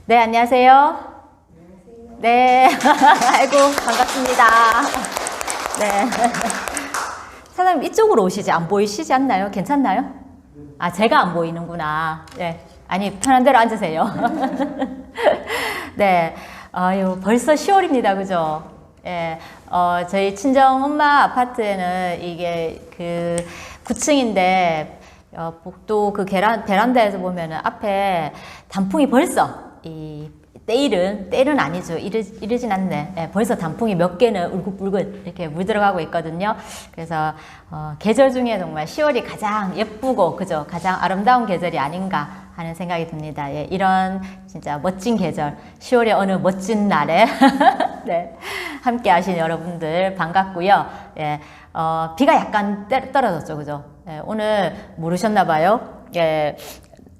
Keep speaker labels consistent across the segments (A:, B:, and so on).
A: 네, 안녕하세요. 네, 아이고, 반갑습니다. 네. 사장님, 이쪽으로 오시지? 안 보이시지 않나요? 괜찮나요? 아, 제가 안 보이는구나. 네. 아니, 편한 대로 앉으세요. 네. 아유, 벌써 10월입니다. 그죠? 예. 저희 친정 엄마 아파트에는 이게 그 9층인데, 복도 그 베란다에서 보면은 앞에 단풍이 벌써 때일은 아니죠. 이르진 않네. 예, 벌써 단풍이 몇 개는 울긋불긋 이렇게 물들어가고 있거든요. 그래서 계절 중에 정말 10월이 가장 예쁘고 그죠? 가장 아름다운 계절이 아닌가 하는 생각이 듭니다. 예, 이런 진짜 멋진 계절, 10월의 어느 멋진 날에 네, 함께 하신 여러분들 반갑고요. 예, 비가 약간 떨어졌죠, 그죠? 예, 오늘 모르셨나 봐요. 예,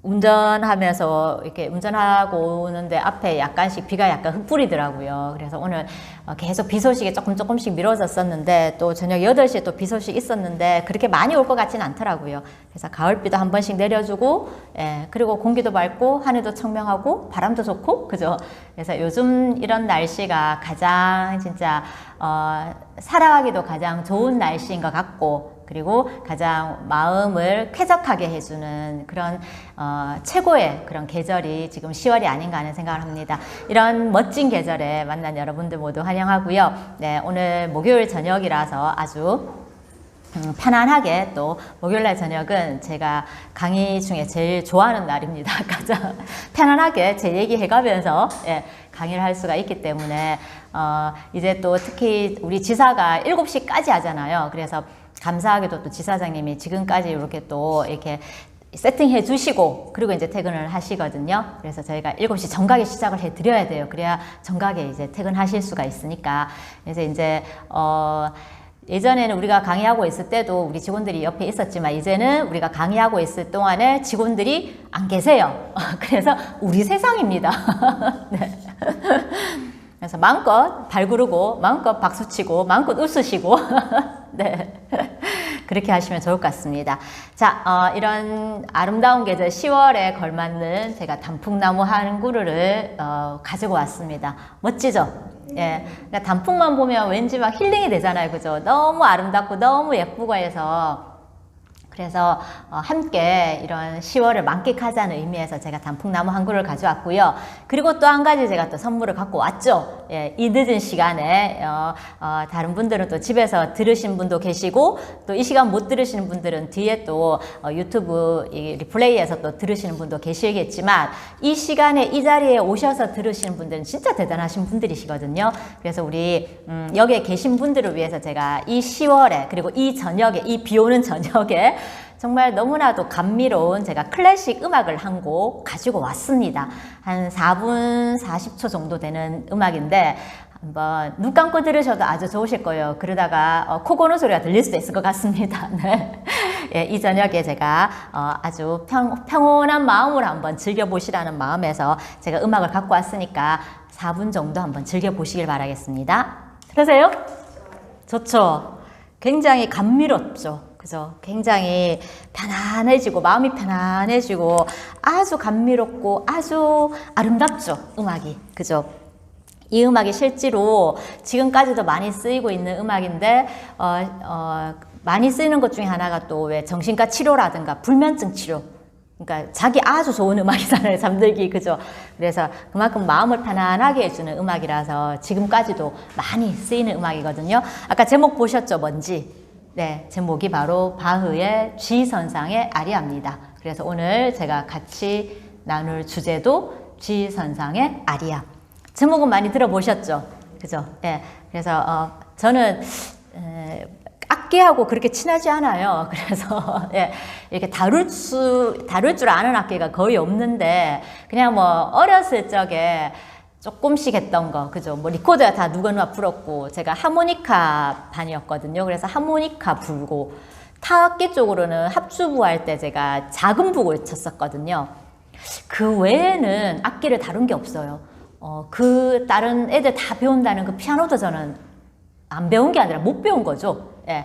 A: 운전하면서 이렇게 운전하고 오는데 앞에 약간씩 비가 약간 흩뿌리더라고요. 그래서 오늘 계속 비 소식이 조금씩 미뤄졌었는데 또 저녁 8시에 또 비 소식 있었는데 그렇게 많이 올 것 같지는 않더라고요. 그래서 가을비도 한 번씩 내려주고, 예, 그리고 공기도 맑고 하늘도 청명하고 바람도 좋고, 그죠? 그래서 요즘 이런 날씨가 가장 진짜 살아가기도 가장 좋은 날씨인 것 같고, 그리고 가장 마음을 쾌적하게 해주는 그런 최고의 그런 계절이 지금 10월이 아닌가 하는 생각을 합니다. 이런 멋진 계절에 만난 여러분들 모두 환영하고요. 네, 오늘 목요일 저녁이라서 아주 편안하게 또 목요일날 저녁은 제가 강의 중에 제일 좋아하는 날입니다. 가장 편안하게 제 얘기 해가면서 예, 강의를 할 수가 있기 때문에 이제 또 특히 우리 지사가 7시까지 하잖아요. 그래서 감사하게도 또 지사장님이 지금까지 이렇게 세팅해 주시고 그리고 이제 퇴근을 하시거든요. 그래서 저희가 7시 정각에 시작을 해 드려야 돼요. 그래야 정각에 이제 퇴근하실 수가 있으니까. 그래서 이제 예전에는 우리가 강의하고 있을 때도 우리 직원들이 옆에 있었지만 이제는 우리가 강의하고 있을 동안에 직원들이 안 계세요. 그래서 우리 세상입니다. 네. 그래서 마음껏 발구르고 마음껏 박수치고 마음껏 웃으시고 네. 그렇게 하시면 좋을 것 같습니다. 자, 이런 아름다운 계절 10월에 걸맞는 제가 단풍나무 한 그루를 가지고 왔습니다. 멋지죠? 예. 그러니까 단풍만 보면 왠지 막 힐링이 되잖아요. 그죠? 너무 아름답고 너무 예쁘고 해서 그래서 함께 이런 10월을 만끽하자는 의미에서 제가 단풍나무 한 그루를 가져왔고요. 그리고 또 한 가지 제가 또 선물을 갖고 왔죠. 예, 이 늦은 시간에 다른 분들은 또 집에서 들으신 분도 계시고 또 이 시간 못 들으시는 분들은 뒤에 또 유튜브 리플레이에서 또 들으시는 분도 계시겠지만 이 시간에 이 자리에 오셔서 들으시는 분들은 진짜 대단하신 분들이시거든요. 그래서 우리 여기에 계신 분들을 위해서 제가 이 10월에 그리고 이 저녁에 이 비 오는 저녁에 정말 너무나도 감미로운 제가 클래식 음악을 한 곡 가지고 왔습니다. 한 4분 40초 정도 되는 음악인데 한번 눈 감고 들으셔도 아주 좋으실 거예요. 그러다가 코 고는 소리가 들릴 수도 있을 것 같습니다. 네. 예, 이 저녁에 제가 아주 평온한 마음으로 한번 즐겨보시라는 마음에서 제가 음악을 갖고 왔으니까 4분 정도 한번 즐겨보시길 바라겠습니다. 들으세요? 좋죠? 굉장히 감미롭죠? 그죠? 굉장히 편안해지고 마음이 편안해지고 아주 감미롭고 아주 아름답죠? 음악이. 그죠? 이 음악이 실제로 지금까지도 많이 쓰이고 있는 음악인데 많이 쓰이는 것 중에 하나가 또 왜 정신과 치료라든가 불면증 치료, 그러니까 자기 아주 좋은 음악이잖아요. 잠들기. 그죠? 그래서 그만큼 마음을 편안하게 해주는 음악이라서 지금까지도 많이 쓰이는 음악이거든요. 아까 제목 보셨죠? 뭔지? 네, 제목이 바로 바흐의 G선상의 아리아입니다. 그래서 오늘 제가 같이 나눌 주제도 G선상의 아리아. 제목은 많이 들어보셨죠? 그죠? 네, 그래서 저는 악기하고 그렇게 친하지 않아요. 그래서 예, 이렇게 다룰 줄 아는 악기가 거의 없는데 그냥 뭐 어렸을 적에 조금씩 했던 거, 그죠? 뭐 리코더야 다 누구나 불었고 제가 하모니카 반이었거든요. 그래서 하모니카 불고 타악기 쪽으로는 합주부 할 때 제가 작은 북을 쳤었거든요. 그 외에는 악기를 다룬 게 없어요. 그 다른 애들 다 배운다는 그 피아노도 저는 안 배운 게 아니라 못 배운 거죠. 예.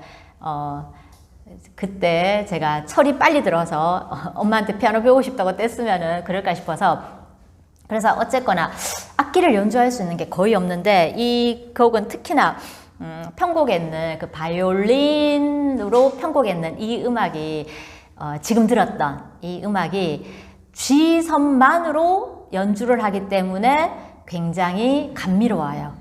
A: 그때 제가 철이 빨리 들어서 엄마한테 피아노 배우고 싶다고 뗐으면은 그럴까 싶어서 그래서 어쨌거나 악기를 연주할 수 있는 게 거의 없는데 이 곡은 특히나 편곡에 있는 그 바이올린으로 편곡에 있는 이 음악이 지금 들었던 이 음악이 G선만으로 연주를 하기 때문에 굉장히 감미로워요.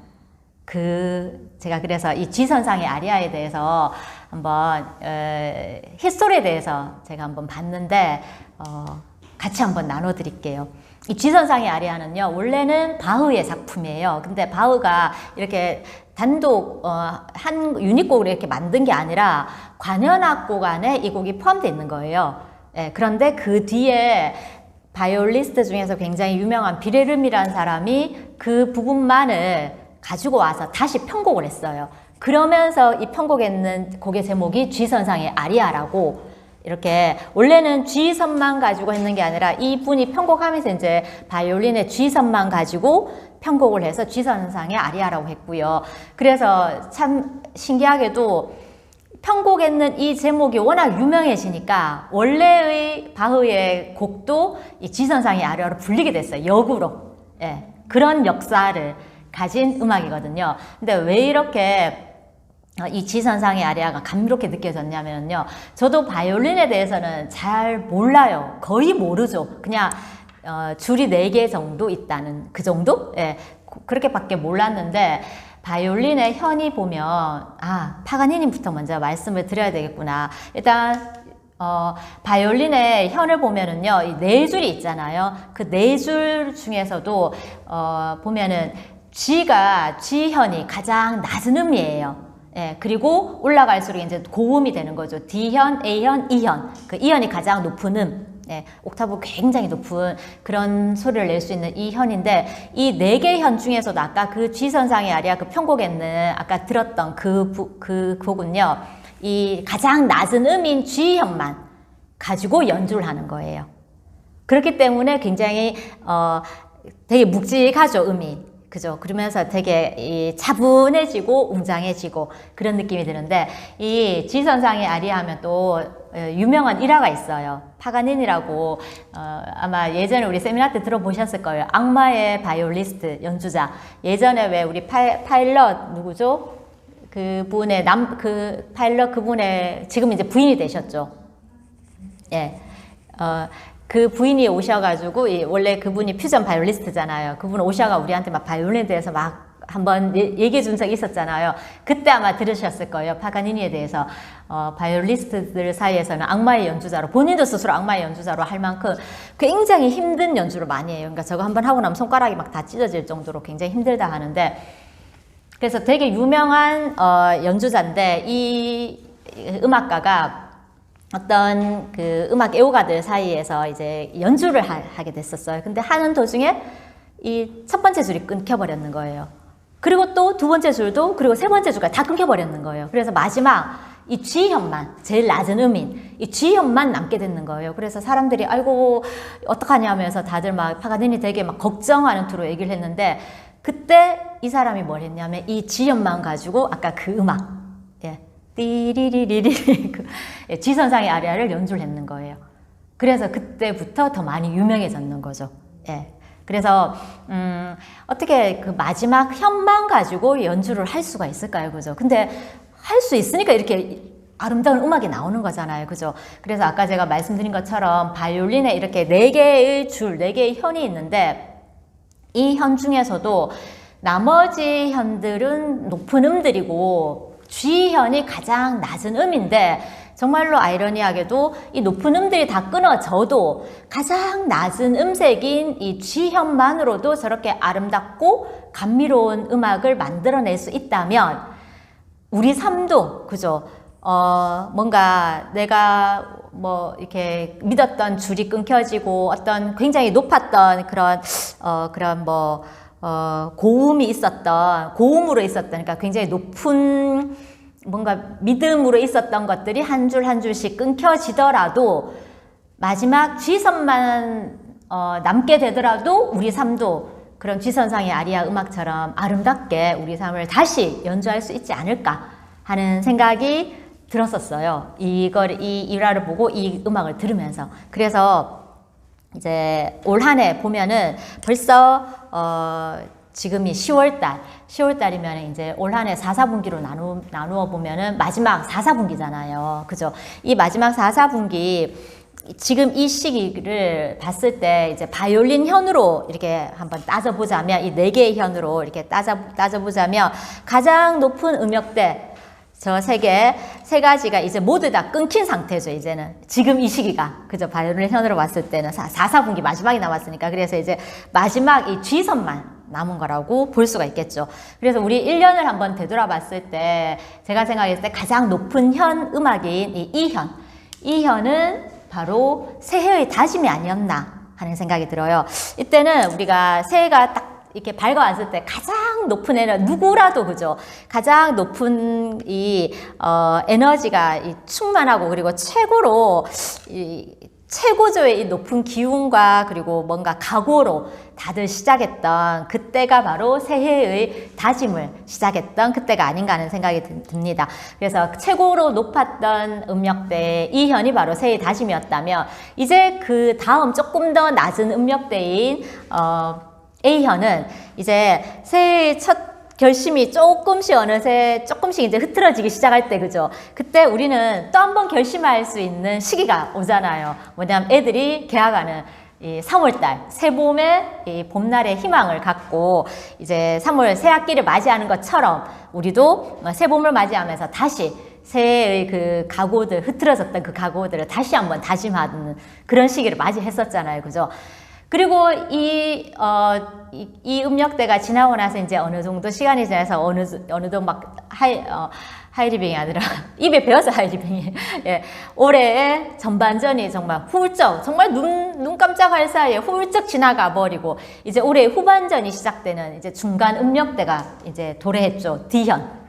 A: 제가 그래서 이 G선상의 아리아에 대해서 한번 히스토리에 대해서 제가 한번 봤는데 같이 한번 나눠드릴게요. 이 G선상의 아리아는요, 원래는 바흐의 작품이에요. 근데 바흐가 이렇게 단독 한 유닛곡으로 이렇게 만든 게 아니라 관현악곡 안에 이 곡이 포함되어 있는 거예요. 그런데 그 뒤에 바이올리스트 중에서 굉장히 유명한 비레름이라는 사람이 그 부분만을 가지고 와서 다시 편곡을 했어요. 그러면서 이 편곡에 있는 곡의 제목이 G선상의 아리아라고, 이렇게 원래는 G선만 가지고 했는 게 아니라 이분이 편곡하면서 이제 바이올린의 G선만 가지고 편곡을 해서 G선상의 아리아라고 했고요. 그래서 참 신기하게도 편곡했는 이 제목이 워낙 유명해지니까 원래의 바흐의 곡도 이 G선상의 아리아로 불리게 됐어요. 역으로. 그런 역사를 가진 음악이거든요. 근데 왜 이렇게 이 G선상의 아리아가 감미롭게 느껴졌냐면요, 저도 바이올린에 대해서는 잘 몰라요. 거의 모르죠. 그냥 줄이 4개 정도 있다는 그 정도? 그렇게밖에 몰랐는데 바이올린의 현이 보면 파가니니부터 먼저 말씀을 드려야 되겠구나. 일단 바이올린의 현을 보면은요, 이 4줄이 있잖아요. 그 4줄 중에서도 보면은 G현이 가장 낮은 음이에요. 그리고 올라갈수록 이제 고음이 되는 거죠. D현, A현, E현. 그 E현이 가장 높은 옥타브 굉장히 높은 그런 소리를 낼 수 있는 이 현인데, 이 4개 현 중에서도 아까 그 G선상의 아리아 그 편곡에는 아까 들었던 그 곡은요, 이 가장 낮은 음인 G현만 가지고 연주를 하는 거예요. 그렇기 때문에 굉장히 되게 묵직하죠, 음이. 그죠? 그러면서 되게 차분해지고 웅장해지고 그런 느낌이 드는데, 이 G선상의 아리아 하면 또 유명한 일화가 있어요. 파가니니라고 아마 예전에 우리 세미나 때 들어보셨을 거예요. 악마의 바이올리스트 연주자. 예전에 왜 우리 파일럿 누구죠? 그분의 파일럿 그분의 지금 이제 부인이 되셨죠. 그 부인이 오셔가지고, 원래 그분이 퓨전 바이올리스트잖아요. 그분 오셔가 우리한테 막 바이올린에 대해서 막 한번 얘기해 준 적이 있었잖아요. 그때 아마 들으셨을 거예요. 파가니니에 대해서. 바이올리스트들 사이에서는 악마의 연주자로, 본인도 스스로 악마의 연주자로 할 만큼 굉장히 힘든 연주를 많이 해요. 그러니까 저거 한번 하고 나면 손가락이 막 다 찢어질 정도로 굉장히 힘들다 하는데, 그래서 되게 유명한 연주자인데, 이 음악가가 어떤 그 음악 애호가들 사이에서 이제 연주를 하게 됐었어요. 근데 하는 도중에 이 첫 번째 줄이 끊겨버렸는 거예요. 그리고 또 두 번째 줄도, 그리고 세 번째 줄까지 다 끊겨버렸는 거예요. 그래서 마지막 이 G현만, 제일 낮은 음인 이 G현만 남게 됐는 거예요. 그래서 사람들이 아이고 어떡하냐 하면서 다들 막 파가니니 되게 막 걱정하는 투로 얘기를 했는데, 그때 이 사람이 뭘 했냐면 이 G현만 가지고 아까 그 음악, 띠리리리리 G선상의 아리아를 연주를 했는 거예요. 그래서 그때부터 더 많이 유명해졌는 거죠. 그래서 어떻게 그 마지막 현만 가지고 연주를 할 수가 있을까요? 그죠? 근데 할 수 있으니까 이렇게 아름다운 음악이 나오는 거잖아요. 그죠? 그래서 아까 제가 말씀드린 것처럼 바이올린에 이렇게 4개의 줄, 4개의 현이 있는데, 이 현 중에서도 나머지 현들은 높은 음들이고 G현이 가장 낮은 음인데, 정말로 아이러니하게도 이 높은 음들이 다 끊어져도 가장 낮은 음색인 이 G현만으로도 저렇게 아름답고 감미로운 음악을 만들어낼 수 있다면, 우리 삶도, 그죠? 뭔가 내가 뭐 이렇게 믿었던 줄이 끊겨지고 어떤 굉장히 높았던 그런 고음이 있었던, 고음으로 있었던, 그러니까 굉장히 높은 뭔가 믿음으로 있었던 것들이 한 줄 한 줄씩 끊겨지더라도 마지막 G선만 남게 되더라도 우리 삶도 그런 G선상의 아리아 음악처럼 아름답게 우리 삶을 다시 연주할 수 있지 않을까 하는 생각이 들었었어요. 이 일화를 보고 이 음악을 들으면서. 그래서 이제 올 한 해 보면은 벌써 지금이 10월달이면 이제 올 한 해 4사분기로 나누어 보면은 마지막 4사분기잖아요. 그죠? 이 마지막 4사분기 지금 이 시기를 봤을 때 이제 바이올린 현으로 이렇게 한번 따져보자면 이 4개의 현으로 이렇게 따져보자면 가장 높은 음역대 저 세 가지가 이제 모두 다 끊긴 상태죠, 이제는. 지금 이 시기가. 그죠? 바이올린 현으로 봤을 때는 4사분기 마지막이 남았으니까. 그래서 이제 마지막 이 G선만 남은 거라고 볼 수가 있겠죠. 그래서 우리 1년을 한번 되돌아봤을 때 제가 생각했을 때 가장 높은 현 음악인 이 현은 바로 새해의 다짐이 아니었나 하는 생각이 들어요. 이때는 우리가 새해가 딱 이렇게 밝아왔을 때 가장 높은 에너지, 누구라도 그죠? 가장 높은 에너지가 충만하고 그리고 최고조의 이 높은 기운과 그리고 뭔가 각오로 다들 시작했던 그때가 바로 새해의 다짐을 시작했던 그때가 아닌가 하는 생각이 듭니다. 그래서 최고로 높았던 음역대 이 현이 바로 새해의 다짐이었다면 이제 그 다음 조금 더 낮은 음역대인 A현은 이제 새해의 첫 결심이 조금씩 어느새 조금씩 이제 흐트러지기 시작할 때, 그죠? 그때 우리는 또 한 번 결심할 수 있는 시기가 오잖아요. 뭐냐면 애들이 개학하는 이 3월달, 새봄의 이 봄날의 희망을 갖고 이제 3월 새 학기를 맞이하는 것처럼 우리도 새봄을 맞이하면서 다시 새해의 그 각오들, 흐트러졌던 그 각오들을 다시 한번 다짐하는 그런 시기를 맞이했었잖아요. 그죠? 그리고 이 음역대가 지나고 나서 이제 어느 정도 시간이 지나서 어느 정도 막 하이리빙이 아니라 입에 배어서 하이리빙이 예, 올해의 전반전이 정말 훌쩍 정말 눈 깜짝할 사이에 훌쩍 지나가 버리고 이제 올해의 후반전이 시작되는 이제 중간 음역대가 이제 도래했죠. D현.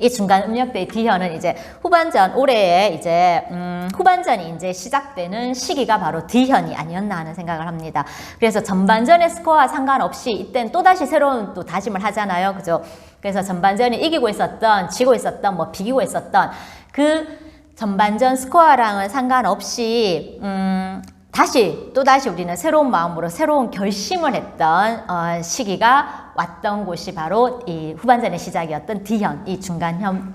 A: 이 중간 음역대의 D현은 이제 후반전, 올해에 이제, 후반전이 이제 시작되는 시기가 바로 D현이 아니었나 하는 생각을 합니다. 그래서 전반전의 스코어와 상관없이 이때는 또다시 새로운 또 다짐을 하잖아요. 그죠? 그래서 전반전에 이기고 있었던, 지고 있었던, 뭐 비기고 있었던 그 전반전 스코어랑은 상관없이, 또다시 우리는 새로운 마음으로 새로운 결심을 했던 시기가 왔던 곳이 바로 이 후반전의 시작이었던 D현, 이 중간현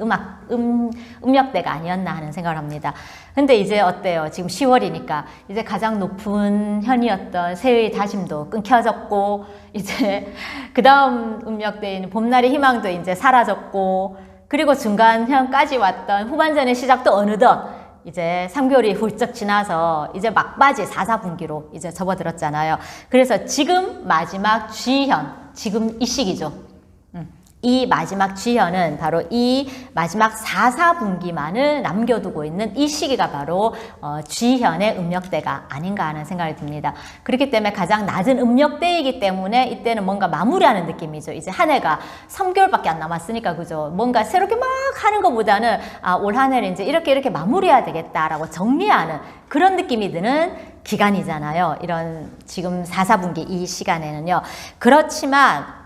A: 음역대가 아니었나 하는 생각을 합니다. 근데 이제 어때요? 지금 10월이니까 이제 가장 높은 현이었던 새해의 다짐도 끊겨졌고 이제 그 다음 음역대인 봄날의 희망도 이제 사라졌고 그리고 중간현까지 왔던 후반전의 시작도 어느덧 이제 3개월이 훌쩍 지나서 이제 막바지 4사분기로 이제 접어들었잖아요. 그래서 지금 마지막 G현, 지금 이 시기죠. 이 마지막 G현은 바로 이 마지막 4사분기만을 남겨두고 있는 이 시기가 바로 G현의 음역대가 아닌가 하는 생각이 듭니다. 그렇기 때문에 가장 낮은 음역대이기 때문에 이때는 뭔가 마무리하는 느낌이죠. 이제 한 해가 3개월밖에 안 남았으니까 그죠. 뭔가 새롭게 막 하는 것보다는 올 한 해를 이제 이렇게 마무리해야 되겠다라고 정리하는 그런 느낌이 드는 기간이잖아요. 이런 지금 4사분기 이 시간에는요. 그렇지만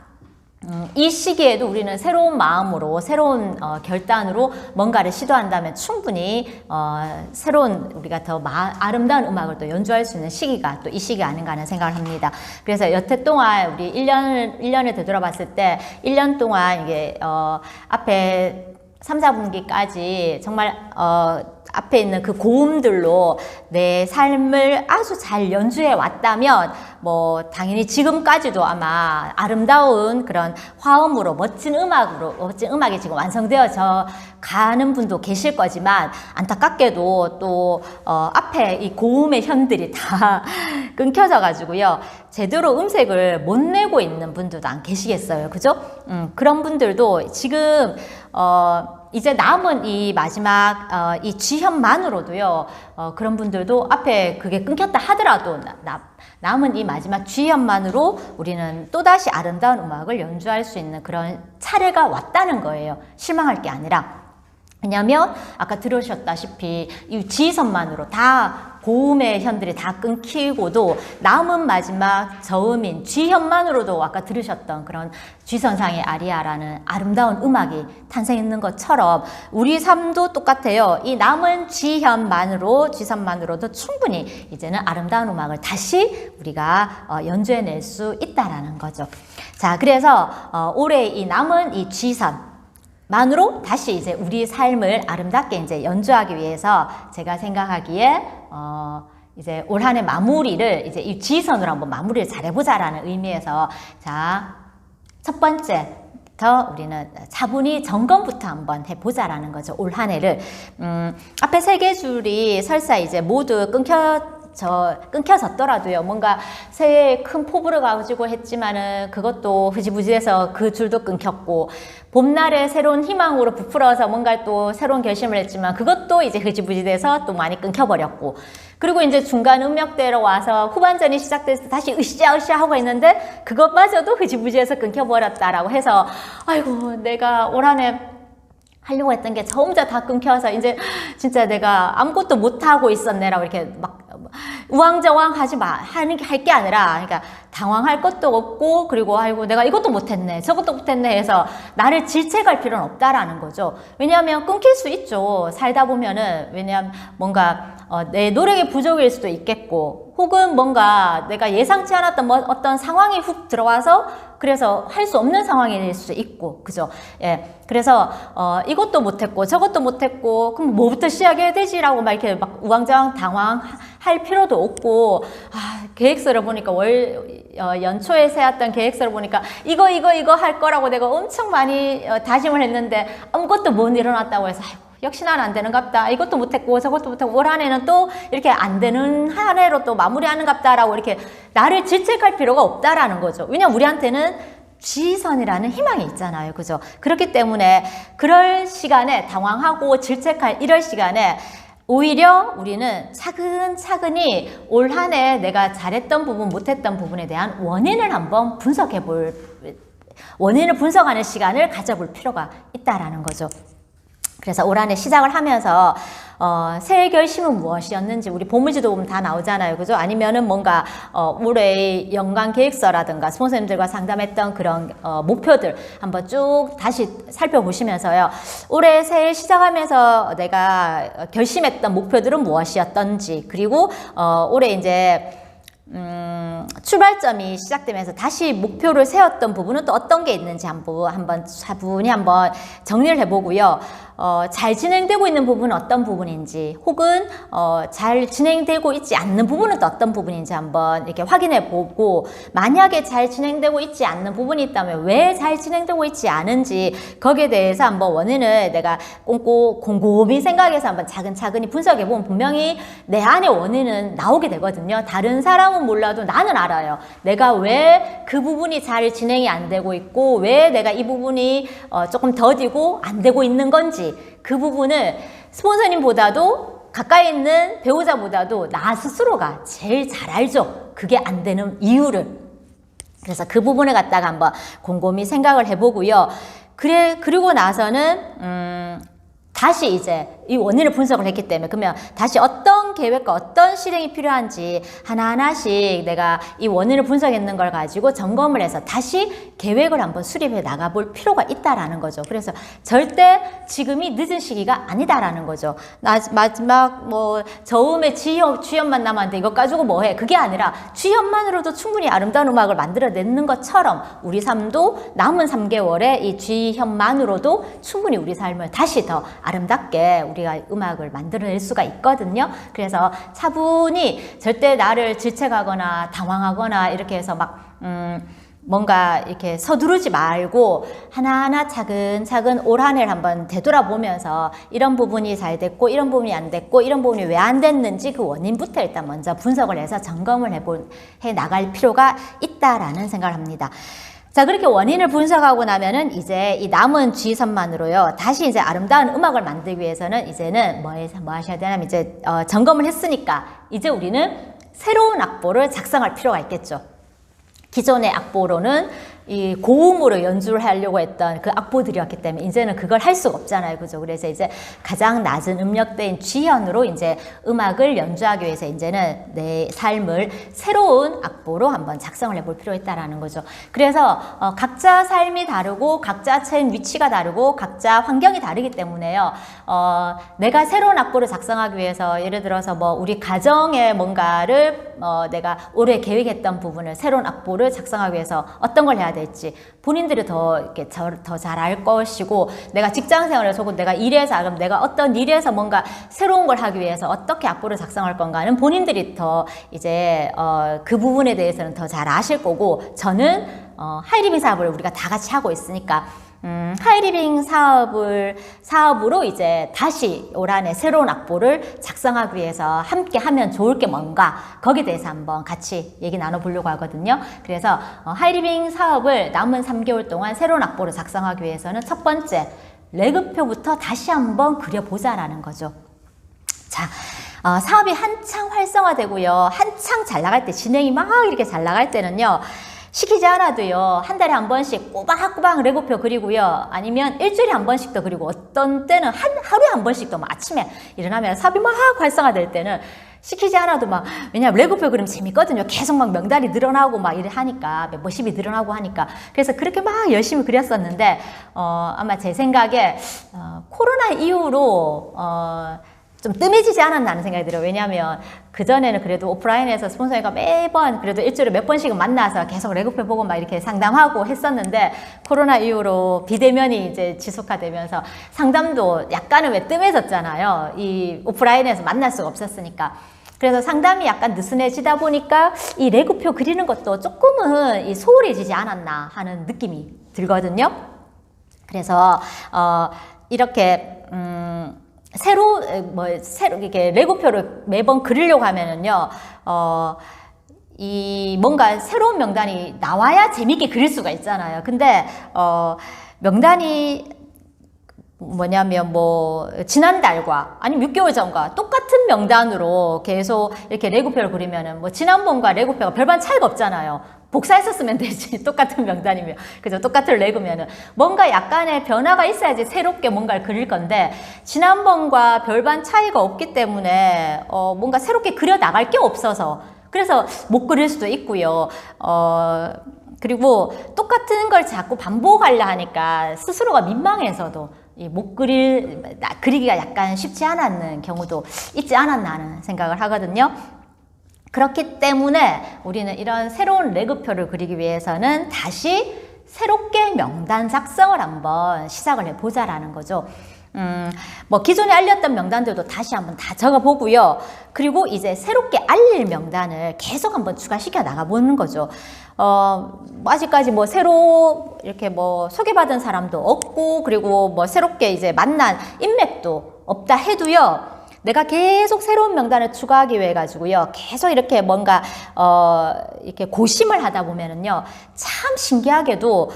A: 이 시기에도 우리는 새로운 마음으로 새로운 결단으로 뭔가를 시도한다면 충분히 새로운 우리가 더 아름다운 음악을 또 연주할 수 있는 시기가 또 이 시기가 아닌가 하는 생각을 합니다. 그래서 여태 동안 우리 1년을 되돌아봤을 때 1년 동안 이게 앞에 3, 4분기까지 정말 앞에 있는 그 고음들로 내 삶을 아주 잘 연주해 왔다면 뭐 당연히 지금까지도 아마 아름다운 그런 화음으로 멋진 음악이 지금 완성되어져 가는 분도 계실 거지만 안타깝게도 또 앞에 이 고음의 현들이 다 끊겨져 가지고요 제대로 음색을 못 내고 있는 분들도 안 계시겠어요. 그죠? 그런 분들도 지금 이제 남은 이 마지막 이 G현만으로도요 그런 분들도 앞에 그게 끊겼다 하더라도 남은 이 마지막 G현만으로 우리는 또다시 아름다운 음악을 연주할 수 있는 그런 차례가 왔다는 거예요. 실망할 게 아니라. 왜냐하면 아까 들으셨다시피 이 G선만으로 다 고음의 현들이 다 끊기고도 남은 마지막 저음인 G현만으로도 아까 들으셨던 그런 G선상의 아리아라는 아름다운 음악이 탄생했는 것처럼 우리 삶도 똑같아요. 이 남은 G선만으로도 충분히 이제는 아름다운 음악을 다시 우리가 연주해낼 수 있다라는 거죠. 자, 그래서 올해 이 남은 이 G선만으로 다시 이제 우리 삶을 아름답게 이제 연주하기 위해서 제가 생각하기에 이제 올 한 해 마무리를 이제 이 G선으로 한번 마무리를 잘해보자라는 의미에서 자, 첫 번째부터 우리는 차분히 점검부터 한번 해보자라는 거죠. 올 한 해를 앞에 3개 줄이 설사 이제 모두 끊겨졌더라도요. 뭔가 새해에 큰 포부를 가지고 했지만은 그것도 흐지부지해서 그 줄도 끊겼고, 봄날에 새로운 희망으로 부풀어서 뭔가 또 새로운 결심을 했지만 그것도 이제 흐지부지돼서 또 많이 끊겨버렸고, 그리고 이제 중간 음역대로 와서 후반전이 시작돼서 다시 으쌰으쌰 하고 있는데 그것마저도 흐지부지해서 끊겨버렸다라고 해서 아이고 내가 올 한 해 하려고 했던 게 저 혼자 다 끊겨서 이제 진짜 내가 아무것도 못하고 있었네라고 이렇게 막 우왕좌왕 할 게 아니라, 그러니까 당황할 것도 없고, 그리고 아이고 내가 이것도 못했네 저것도 못했네 해서 나를 질책할 필요는 없다라는 거죠. 왜냐하면 끊길 수 있죠. 살다 보면은. 왜냐하면 뭔가 내 노력의 부족일 수도 있겠고, 혹은 뭔가 내가 예상치 않았던 어떤 상황이 훅 들어와서 그래서 할 수 없는 상황이 될 수 있고, 그죠? 예. 그래서 이것도 못했고 저것도 못했고 그럼 뭐부터 시작해야 되지라고 막 이렇게 막 우왕좌왕 당황할 필요도 없고, 계획서를 보니까 연초에 세웠던 계획서를 보니까 이거 할 거라고 내가 엄청 많이 다짐을 했는데 아무것도 못 일어났다고 해서 아이고 역시 난 안 되는갑다. 이것도 못했고 저것도 못했고 올 한 해는 또 이렇게 안 되는 한 해로 또 마무리하는갑다라고 이렇게 나를 질책할 필요가 없다라는 거죠. 왜냐면 우리한테는 G선이라는 희망이 있잖아요. 그죠? 그렇기 때문에 그럴 시간에 당황하고 질책할 이럴 시간에 오히려 우리는 차근차근히 올 한 해 내가 잘했던 부분, 못했던 부분에 대한 원인을 한번 원인을 분석하는 시간을 가져볼 필요가 있다라는 거죠. 그래서 올 한 해 시작을 하면서 새해 결심은 무엇이었는지 우리 보물지도 보면 다 나오잖아요. 그죠? 아니면은 뭔가 올해의 연간 계획서라든가 스폰서님들과 상담했던 그런 목표들 한번 쭉 다시 살펴보시면서요. 올해 새해 시작하면서 내가 결심했던 목표들은 무엇이었던지, 그리고 올해 이제 출발점이 시작되면서 다시 목표를 세웠던 부분은 또 어떤 게 있는지 한번 차분히 한번 정리를 해보고요. 잘 진행되고 있는 부분은 어떤 부분인지, 혹은 잘 진행되고 있지 않는 부분은 또 어떤 부분인지 한번 이렇게 확인해 보고, 만약에 잘 진행되고 있지 않는 부분이 있다면 왜 잘 진행되고 있지 않은지 거기에 대해서 한번 원인을 내가 곰곰이 생각해서 한번 차근차근히 분석해 보면 분명히 내 안에 원인은 나오게 되거든요. 다른 사람은 몰라도 나는 알아요. 내가 왜 그 부분이 잘 진행이 안 되고 있고, 왜 내가 이 부분이 조금 더디고 안 되고 있는 건지, 그 부분을 스폰서님보다도 가까이 있는 배우자보다도 나 스스로가 제일 잘 알죠. 그게 안 되는 이유를. 그래서 그 부분을 갖다가 한번 곰곰이 생각을 해보고요. 그리고 나서는 다시 이제 이 원인을 분석을 했기 때문에, 그러면 다시 어떤 계획과 어떤 실행이 필요한지 하나하나씩 내가 이 원인을 분석했는 걸 가지고 점검을 해서 다시 계획을 한번 수립해 나가볼 필요가 있다라는 거죠. 그래서 절대 지금이 늦은 시기가 아니다라는 거죠. 마지막 저음의 G현만 남았는데 이거 가지고 뭐해? 그게 아니라 G현만으로도 충분히 아름다운 음악을 만들어내는 것처럼 우리 삶도 남은 3개월에 이 G현만으로도 충분히 우리 삶을 다시 더 아름답게 우리가 음악을 만들어낼 수가 있거든요. 그래서 차분히 절대 나를 질책하거나 당황하거나 이렇게 해서 막 뭔가 이렇게 서두르지 말고 하나하나 차근차근 올 한 해를 한번 되돌아보면서 이런 부분이 잘 됐고 이런 부분이 안 됐고 이런 부분이 왜 안 됐는지 그 원인부터 일단 먼저 분석을 해서 점검을 해 나갈 필요가 있다라는 생각을 합니다. 자, 그렇게 원인을 분석하고 나면은 이제 이 남은 G선만으로요. 다시 이제 아름다운 음악을 만들기 위해서는 이제는 뭐 하셔야 되냐면 이제 점검을 했으니까 이제 우리는 새로운 악보를 작성할 필요가 있겠죠. 기존의 악보로는 이 고음으로 연주를 하려고 했던 그 악보들이었기 때문에 이제는 그걸 할 수가 없잖아요. 그죠? 그래서 이제 가장 낮은 음역대인 G현으로 이제 음악을 연주하기 위해서 이제는 내 삶을 새로운 악보로 한번 작성을 해볼 필요가 있다라는 거죠. 그래서 각자 삶이 다르고 각자 처한 위치가 다르고 각자 환경이 다르기 때문에요. 내가 새로운 악보를 작성하기 위해서 예를 들어서 뭐 우리 가정에 뭔가를 내가 올해 계획했던 부분을 새로운 악보를 작성하기 위해서 어떤 걸 해야 될지 본인들이 더 이렇게 더 잘 알 것이고, 내가 직장 생활에서 혹은 내가 일에서 그럼 내가 어떤 일에서 뭔가 새로운 걸 하기 위해서 어떻게 악보를 작성할 건가는 본인들이 더 이제 그 부분에 대해서는 더 잘 아실 거고, 저는 하이리빙 사업을 우리가 다 같이 하고 있으니까 하이리빙 사업으로 이제 다시 올 한해 새로운 악보를 작성하기 위해서 함께 하면 좋을 게 뭔가, 거기에 대해서 한번 같이 얘기 나눠보려고 하거든요. 그래서 하이리빙 사업을 남은 3개월 동안 새로운 악보를 작성하기 위해서는 첫 번째, 레그표부터 다시 한번 그려보자라는 거죠. 자, 사업이 한창 활성화되고요, 한창 잘 나갈 때, 진행이 막 이렇게 잘 나갈 때는요, 시키지 않아도요, 한 달에 한 번씩 꼬박꼬박 레고표 그리고요, 아니면 일주일에 한 번씩도 그리고, 어떤 때는 하루에 한 번씩도 막 아침에 일어나면 사업이 막 활성화될 때는 시키지 않아도 막, 왜냐면 레고표 그리면 재밌거든요. 계속 막 명단이 늘어나고 막 이래 하니까, 멤버십이 늘어나고 하니까. 그래서 그렇게 막 열심히 그렸었는데, 아마 제 생각에 코로나 이후로 좀 뜸해지지 않았나 하는 생각이 들어요. 왜냐하면 그전에는 그래도 오프라인에서 스폰서가 매번 그래도 일주일에 몇 번씩은 만나서 계속 레고표 보고 막 이렇게 상담하고 했었는데, 코로나 이후로 비대면이 이제 지속화되면서 상담도 약간은 왜 뜸해졌잖아요. 이 오프라인에서 만날 수가 없었으니까. 그래서 상담이 약간 느슨해지다 보니까 이 레고표 그리는 것도 조금은 이 소홀해지지 않았나 하는 느낌이 들거든요. 그래서 이렇게 새로 이렇게 레고표를 매번 그리려고 하면은요, 이 뭔가 새로운 명단이 나와야 재밌게 그릴 수가 있잖아요. 근데 명단이 뭐냐면 지난달과 아니면 6개월 전과 똑같은 명단으로 계속 이렇게 레고표를 그리면은 지난번과 레고표가 별반 차이가 없잖아요. 복사했었으면 되지. 똑같은 명단이면. 그죠? 똑같은 레고면은. 뭔가 약간의 변화가 있어야지 새롭게 뭔가를 그릴 건데, 지난번과 별반 차이가 없기 때문에, 뭔가 새롭게 그려 나갈 게 없어서. 그래서 못 그릴 수도 있고요. 그리고 똑같은 걸 자꾸 반복하려 하니까 스스로가 민망해서도 그리기가 약간 쉽지 않았는 경우도 있지 않았나 하는 생각을 하거든요. 그렇기 때문에 우리는 이런 새로운 레고표를 그리기 위해서는 다시 새롭게 명단 작성을 한번 시작을 해보자라는 거죠. 기존에 알렸던 명단들도 다시 한번 다 적어보고요. 그리고 이제 새롭게 알릴 명단을 계속 한번 추가시켜 나가보는 거죠. 아직까지 새로 이렇게 소개받은 사람도 없고, 그리고 새롭게 이제 만난 인맥도 없다 해도요, 내가 계속 새로운 명단을 추가하기 위해 가지고요, 계속 이렇게 뭔가 이렇게 고심을 하다 보면은요, 참 신기하게도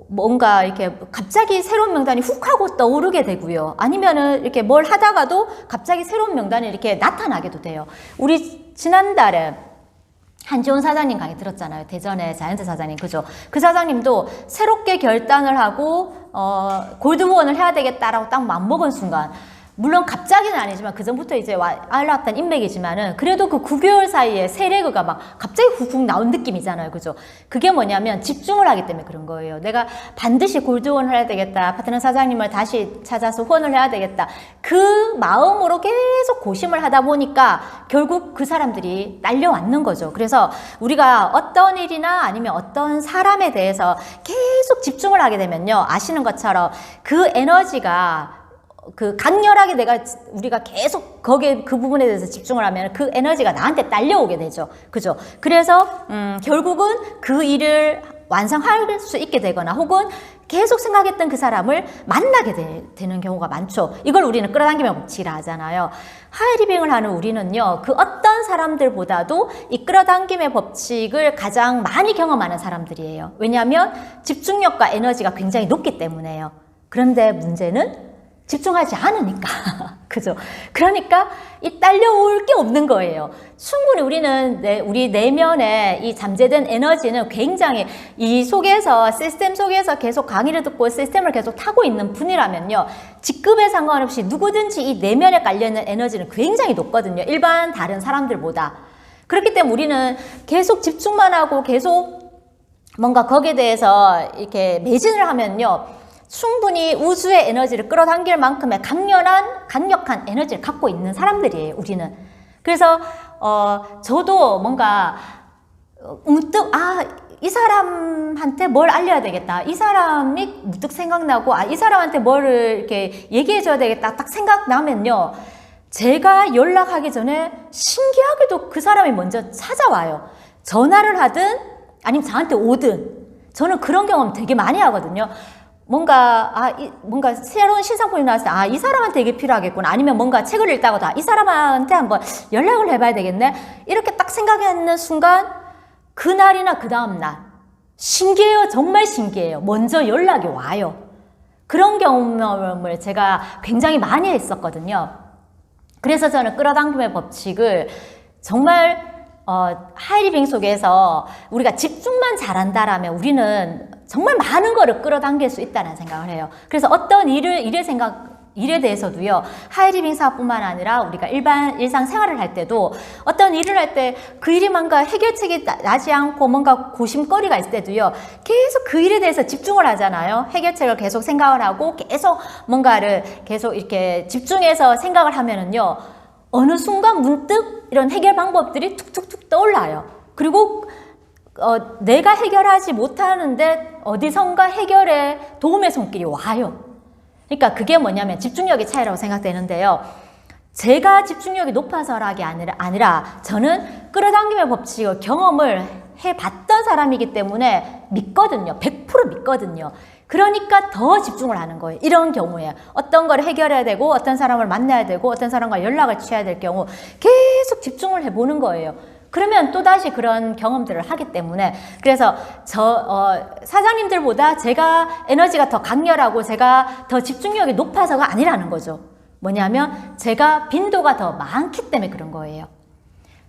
A: 뭔가 이렇게 갑자기 새로운 명단이 훅 하고 떠오르게 되고요, 아니면은 이렇게 뭘 하다가도 갑자기 새로운 명단이 이렇게 나타나게도 돼요. 우리 지난달에 한지원 사장님 강의 들었잖아요. 대전의 자이언트 사장님, 그죠? 그 사장님도 새롭게 결단을 하고 골드무원을 해야 되겠다라고 딱 맘먹은 순간, 물론 갑자기는 아니지만 그 전부터 이제 알았던 인맥이지만은 그래도 그 9개월 사이에 새 레그가 막 갑자기 훅훅 나온 느낌이잖아요. 그죠? 그게 뭐냐면 집중을 하기 때문에 그런 거예요. 내가 반드시 골드원을 해야 되겠다, 파트너 사장님을 다시 찾아서 후원을 해야 되겠다, 그 마음으로 계속 고심을 하다 보니까 결국 그 사람들이 딸려왔는 거죠. 그래서 우리가 어떤 일이나 아니면 어떤 사람에 대해서 계속 집중을 하게 되면요, 아시는 것처럼 그 에너지가 강렬하게 우리가 계속 거기에 그 부분에 대해서 집중을 하면 그 에너지가 나한테 딸려오게 되죠. 그죠? 그래서, 결국은 그 일을 완성할 수 있게 되거나 혹은 계속 생각했던 그 사람을 만나게 되는 경우가 많죠. 이걸 우리는 끌어당김의 법칙이라 하잖아요. 하이리빙을 하는 우리는요, 그 어떤 사람들보다도 이 끌어당김의 법칙을 가장 많이 경험하는 사람들이에요. 왜냐하면 집중력과 에너지가 굉장히 높기 때문에요. 그런데 문제는 집중하지 않으니까. 그죠? 그러니까 이 딸려올 게 없는 거예요. 충분히 우리는 우리 내면에 이 잠재된 에너지는 굉장히 이 속에서 시스템 속에서 계속 강의를 듣고 시스템을 계속 타고 있는 분이라면요. 직급에 상관없이 누구든지 이 내면에 깔려있는 에너지는 굉장히 높거든요. 일반 다른 사람들보다. 그렇기 때문에 우리는 계속 집중만 하고 계속 뭔가 거기에 대해서 이렇게 매진을 하면요. 충분히 우주의 에너지를 끌어당길 만큼의 강력한 에너지를 갖고 있는 사람들이에요, 우리는. 그래서, 저도 뭔가, 문득, 이 사람한테 뭘 알려야 되겠다. 이 사람이 문득 생각나고, 이 사람한테 뭘 이렇게 얘기해줘야 되겠다. 딱 생각나면요. 제가 연락하기 전에 신기하게도 그 사람이 먼저 찾아와요. 전화를 하든, 아니면 저한테 오든. 저는 그런 경험 되게 많이 하거든요. 뭔가 새로운 신상품이 나왔을 때 이 사람한테 이게 필요하겠구나. 아니면 뭔가 책을 읽다가도 이 사람한테 한번 연락을 해봐야 되겠네. 이렇게 딱 생각하는 순간 그날이나 그 다음날 신기해요. 정말 신기해요. 먼저 연락이 와요. 그런 경험을 제가 굉장히 많이 했었거든요. 그래서 저는 끌어당김의 법칙을 정말 하이리빙 속에서 우리가 집중만 잘한다라면 우리는 정말 많은 거를 끌어당길 수 있다는 생각을 해요. 그래서 어떤 일에 대해서도요, 하이리빙 사업뿐만 아니라 우리가 일상 생활을 할 때도 어떤 일을 할 때 그 일이 뭔가 해결책이 나지 않고 뭔가 고심거리가 있을 때도요, 계속 그 일에 대해서 집중을 하잖아요. 해결책을 계속 생각을 하고 계속 뭔가를 계속 이렇게 집중해서 생각을 하면은요, 어느 순간 문득 이런 해결 방법들이 툭툭툭 떠올라요. 그리고 내가 해결하지 못하는데 어디선가 해결에 도움의 손길이 와요. 그러니까 그게 뭐냐면 집중력의 차이라고 생각되는데요. 제가 집중력이 높아서라기 아니라 저는 끌어당김의 법칙을 경험을 해봤던 사람이기 때문에 믿거든요. 100% 믿거든요. 그러니까 더 집중을 하는 거예요. 이런 경우에 어떤 걸 해결해야 되고 어떤 사람을 만나야 되고 어떤 사람과 연락을 취해야 될 경우 계속 집중을 해보는 거예요. 그러면 또다시 그런 경험들을 하기 때문에 그래서 사장님들보다 제가 에너지가 더 강렬하고 제가 더 집중력이 높아서가 아니라는 거죠. 뭐냐면 제가 빈도가 더 많기 때문에 그런 거예요.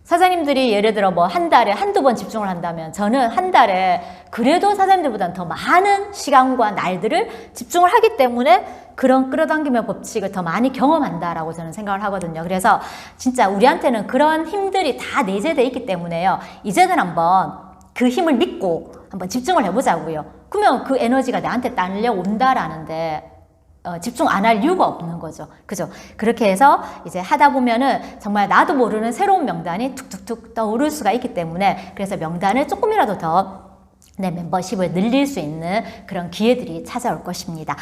A: 사장님들이 예를 들어 뭐 한 달에 한두 번 집중을 한다면 저는 한 달에 그래도 사장님들보다는 더 많은 시간과 날들을 집중을 하기 때문에 그런 끌어당김의 법칙을 더 많이 경험한다라고 저는 생각을 하거든요. 그래서 진짜 우리한테는 그런 힘들이 다 내재되어 있기 때문에요. 이제는 한번 그 힘을 믿고 한번 집중을 해보자고요. 그러면 그 에너지가 나한테 딸려온다라는데 집중 안 할 이유가 없는 거죠. 그죠? 그렇게 해서 이제 하다 보면은 정말 나도 모르는 새로운 명단이 툭툭툭 떠오를 수가 있기 때문에 그래서 명단을 조금이라도 더 내 멤버십을 늘릴 수 있는 그런 기회들이 찾아올 것입니다.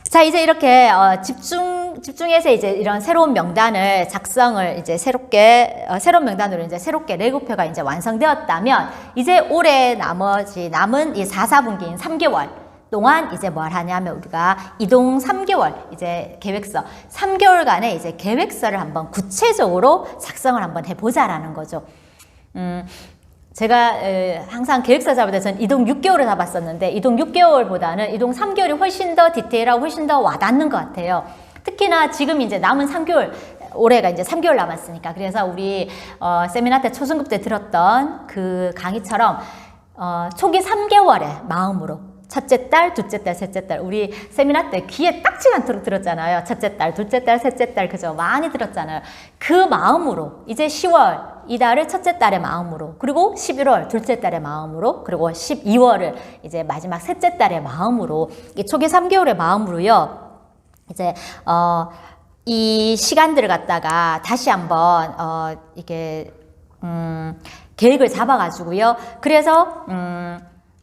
A: 자, 이제 이렇게 집중해서 이제 이런 새로운 명단을 작성을 이제 새로운 명단으로 이제 새롭게 레고표가 이제 완성되었다면 이제 올해 남은 이 4분기인 3개월 동안 이제 뭘 하냐면 우리가 이동 3개월 이제 계획서 3개월간의 이제 계획서를 한번 구체적으로 작성을 한번 해보자라는 거죠. 제가 항상 계획서 잡을 때 전 이동 6개월을 잡았었는데 이동 6개월보다는 이동 3개월이 훨씬 더 디테일하고 훨씬 더 와닿는 것 같아요. 특히나 지금 이제 남은 3개월 올해가 이제 3개월 남았으니까 그래서 우리 세미나 때 초승급 때 들었던 그 강의처럼 초기 3개월의 마음으로 첫째 딸, 둘째 딸, 셋째 딸 우리 세미나 때 귀에 딱지가 않도록 들었잖아요. 첫째 딸, 둘째 딸, 셋째 딸 그죠? 많이 들었잖아요. 그 마음으로 이제 10월 이달을 첫째 딸의 마음으로 그리고 11월 둘째 딸의 마음으로 그리고 12월을 이제 마지막 셋째 딸의 마음으로 이 초기 3개월의 마음으로요. 이제 이 시간들을 갖다가 다시 한번 이게 계획을 잡아가지고요. 그래서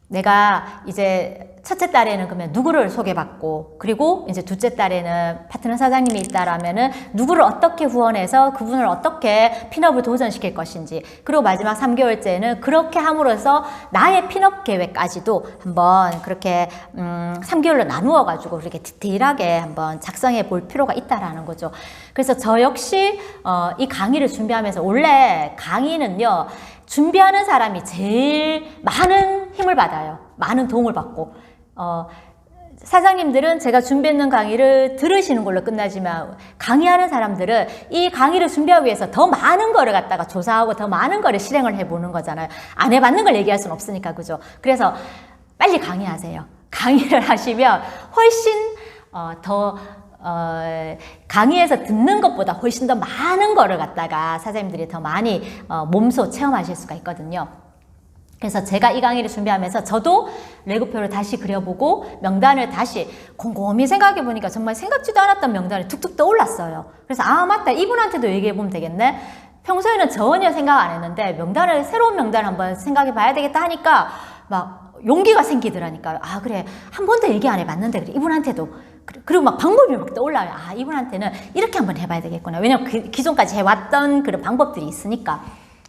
A: 내가 이제 첫째 딸에는 그러면 누구를 소개받고 그리고 이제 둘째 딸에는 파트너 사장님이 있다라면은 누구를 어떻게 후원해서 그분을 어떻게 핀업을 도전시킬 것인지 그리고 마지막 3개월째는 그렇게 함으로써 나의 핀업 계획까지도 한번 그렇게 3개월로 나누어 가지고 그렇게 디테일하게 한번 작성해 볼 필요가 있다라는 거죠. 그래서 저 역시 이 강의를 준비하면서 원래 강의는요 준비하는 사람이 제일 많은 힘을 받아요. 많은 도움을 받고 사장님들은 제가 준비했는 강의를 들으시는 걸로 끝나지만 강의하는 사람들은 이 강의를 준비하기 위해서 더 많은 거를 갖다가 조사하고 더 많은 거를 실행을 해보는 거잖아요. 안 해봤는 걸 얘기할 수는 없으니까, 그죠? 그래서 빨리 강의하세요. 강의를 하시면 훨씬 강의에서 듣는 것보다 훨씬 더 많은 거를 갖다가 사장님들이 더 많이 몸소 체험하실 수가 있거든요. 그래서 제가 이 강의를 준비하면서 저도 레고표를 다시 그려보고 명단을 다시 곰곰이 생각해 보니까 정말 생각지도 않았던 명단이 툭툭 떠올랐어요. 그래서 아 맞다, 이분한테도 얘기해 보면 되겠네. 평소에는 전혀 생각 안 했는데 명단을, 새로운 명단을 한번 생각해 봐야 되겠다 하니까 막 용기가 생기더라니까요. 아 그래, 한 번도 얘기 안 해봤는데 그래, 이분한테도. 그리고 막 방법이 막 떠올라요. 아 이분한테는 이렇게 한번 해봐야 되겠구나. 왜냐면 기존까지 해왔던 그런 방법들이 있으니까.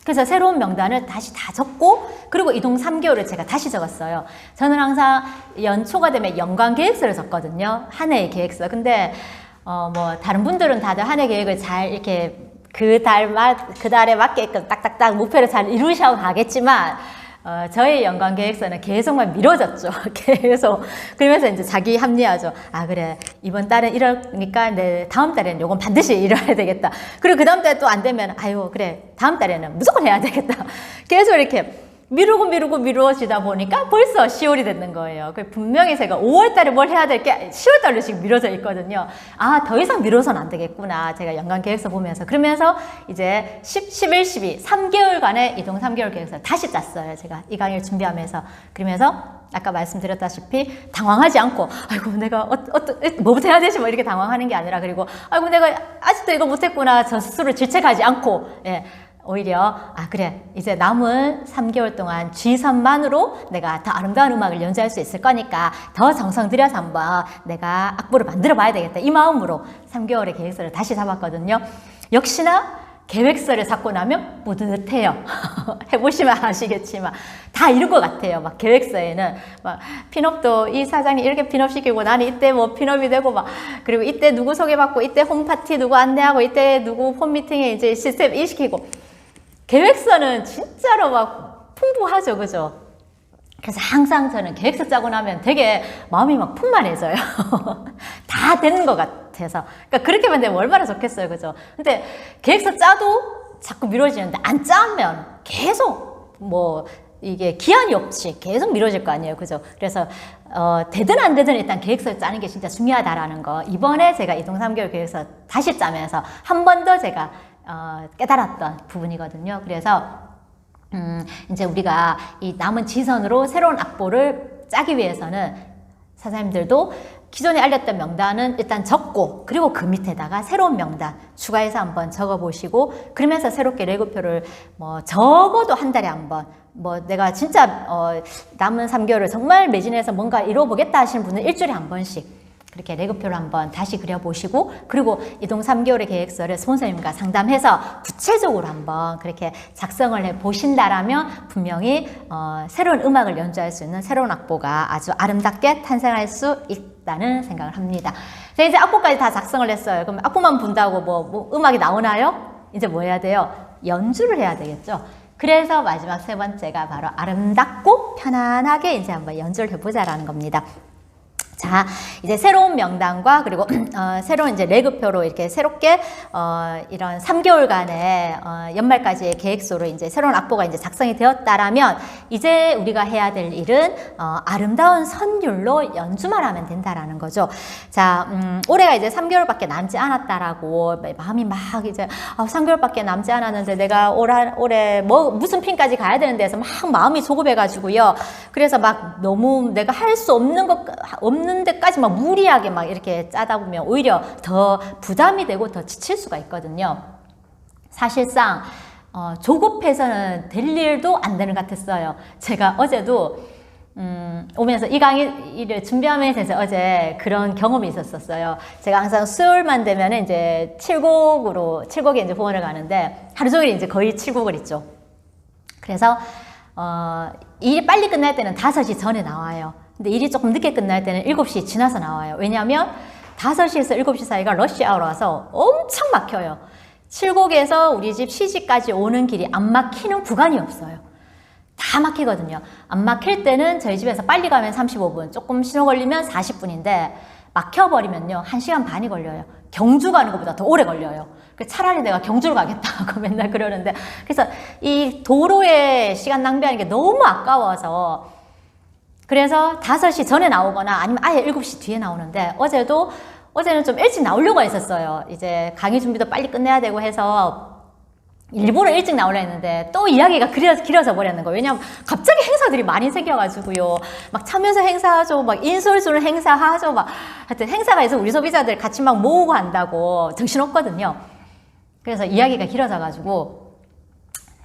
A: 그래서 새로운 명단을 다시 다 적고, 그리고 이동 3개월을 제가 다시 적었어요. 저는 항상 연초가 되면 연간 계획서를 적거든요. 한 해의 계획서. 근데 뭐 다른 분들은 다들 한 해 계획을 잘 이렇게 그 달에 맞게끔 딱딱딱 목표를 잘 이루셔 가겠지만 저의 연간 계획서는 계속만 미뤄졌죠. 계속. 그러면서 이제 자기 합리화죠. 아, 그래. 이번 달은 이러니까 내 다음 달에는 요건 반드시 이뤄야 되겠다. 그리고 그 다음 달에 또 안 되면, 아유, 그래. 다음 달에는 무조건 해야 되겠다. 계속 이렇게 미루어지다 보니까 벌써 10월이 됐는 거예요. 분명히 제가 5월 달에 뭘 해야 될 게 10월 달로 지금 미뤄져 있거든요. 아, 더 이상 미뤄서는 안 되겠구나. 제가 연간 계획서 보면서. 그러면서 이제 10, 11, 12, 3개월간의 이동 3개월 계획서 다시 짰어요. 제가 이 강의를 준비하면서. 그러면서 아까 말씀드렸다시피 당황하지 않고, 아이고, 내가 뭐부터 해야 되지? 뭐 이렇게 당황하는 게 아니라, 그리고, 아이고, 내가 아직도 이거 못했구나. 저 스스로 질책하지 않고, 예. 오히려 아 그래, 이제 남은 3개월 동안 G선만으로 내가 더 아름다운 음악을 연주할 수 있을 거니까 더 정성 들여서 한번 내가 악보를 만들어 봐야 되겠다, 이 마음으로 3개월의 계획서를 다시 잡았거든요. 역시나 계획서를 잡고 나면 뿌듯해요. 해보시면 아시겠지만 다 이런 것 같아요. 막 계획서에는 막 핀업도 이 사장님 이렇게 핀업 시키고 나는 이때 뭐 핀업이 되고 막, 그리고 이때 누구 소개받고 이때 홈파티 누구 안내하고 이때 누구 홈미팅에 이제 시스템 일 시키고. 계획서는 진짜로 막 풍부하죠, 그죠? 그래서 항상 저는 계획서 짜고 나면 되게 마음이 막 풍만해져요. 다 되는 것 같아서. 그러니까 그렇게만 되면 얼마나 좋겠어요, 그죠? 근데 계획서 짜도 자꾸 미뤄지는데 안 짜면 계속 뭐 이게 기한이 없이 계속 미뤄질 거 아니에요, 그죠? 그래서 되든 안 되든 일단 계획서를 짜는 게 진짜 중요하다라는 거, 이번에 제가 이동 3개월 계획서 다시 짜면서 한 번 더 제가 깨달았던 부분이거든요. 그래서 이제 우리가 이 남은 지선으로 새로운 악보를 짜기 위해서는 사장님들도 기존에 알렸던 명단은 일단 적고, 그리고 그 밑에다가 새로운 명단 추가해서 한번 적어보시고, 그러면서 새롭게 레고표를 뭐 적어도 한 달에 한 번, 뭐 내가 진짜 남은 3개월을 정말 매진해서 뭔가 이뤄보겠다 하시는 분은 일주일에 한 번씩 그렇게 레고표를 한번 다시 그려보시고, 그리고 이동 3개월의 계획서를 스폰서님과 상담해서 구체적으로 한번 그렇게 작성을 해보신다라면 분명히 새로운 음악을 연주할 수 있는 새로운 악보가 아주 아름답게 탄생할 수 있다는 생각을 합니다. 자, 이제 악보까지 다 작성을 했어요. 그럼 악보만 본다고 뭐 음악이 나오나요? 이제 뭐 해야 돼요? 연주를 해야 되겠죠. 그래서 마지막 세 번째가 바로 아름답고 편안하게 이제 한번 연주를 해보자라는 겁니다. 자, 이제 새로운 명단과 그리고 새로운 이제 레고표로 이렇게 새롭게 이런 3개월간의 연말까지의 계획서로 이제 새로운 악보가 이제 작성이 되었다라면, 이제 우리가 해야 될 일은 아름다운 선율로 연주만 하면 된다라는 거죠. 자, 올해가 이제 3개월밖에 남지 않았다라고 마음이 막 이제 3개월밖에 남지 않았는데 내가 올해 뭐 무슨 핀까지 가야 되는데 해서 막 마음이 조급해가지고요. 그래서 막 너무 내가 할 수 없는 데까지 막 무리하게 막 이렇게 짜다 보면 오히려 더 부담이 되고 더 지칠 수가 있거든요. 사실상 조급해서는 될 일도 안 되는 것 같았어요. 제가 어제도 오면서 이 강의를 준비하면서 어제 그런 경험이 있었어요. 제가 항상 수요일만 되면 이제 7곡에 이제 후원을 가는데 하루 종일 이제 거의 7곡을 있죠. 그래서 일이 빨리 끝날 때는 5시 전에 나와요. 근데 일이 조금 늦게 끝날 때는 7시 지나서 나와요. 왜냐하면 5시에서 7시 사이가 러시아워라서 엄청 막혀요. 7곡에서 우리 집 시집까지 오는 길이 안 막히는 구간이 없어요. 다 막히거든요. 안 막힐 때는 저희 집에서 빨리 가면 35분, 조금 신호 걸리면 40분인데 막혀버리면요 1시간 반이 걸려요. 경주 가는 것보다 더 오래 걸려요. 차라리 내가 경주를 가겠다고 맨날 그러는데, 그래서 이 도로에 시간 낭비하는 게 너무 아까워서, 그래서 5시 전에 나오거나 아니면 아예 7시 뒤에 나오는데, 어제는 좀 일찍 나오려고 했었어요. 이제 강의 준비도 빨리 끝내야 되고 해서 일부러 일찍 나오려 했는데 또 이야기가 길어져 버렸는 거예요. 왜냐면 갑자기 행사들이 많이 생겨가지고요. 막 참여자 행사하죠, 막 인솔술 행사하죠, 막 하여튼 행사가 있어 우리 소비자들 같이 막 모으고 한다고 정신없거든요. 그래서 이야기가 길어져가지고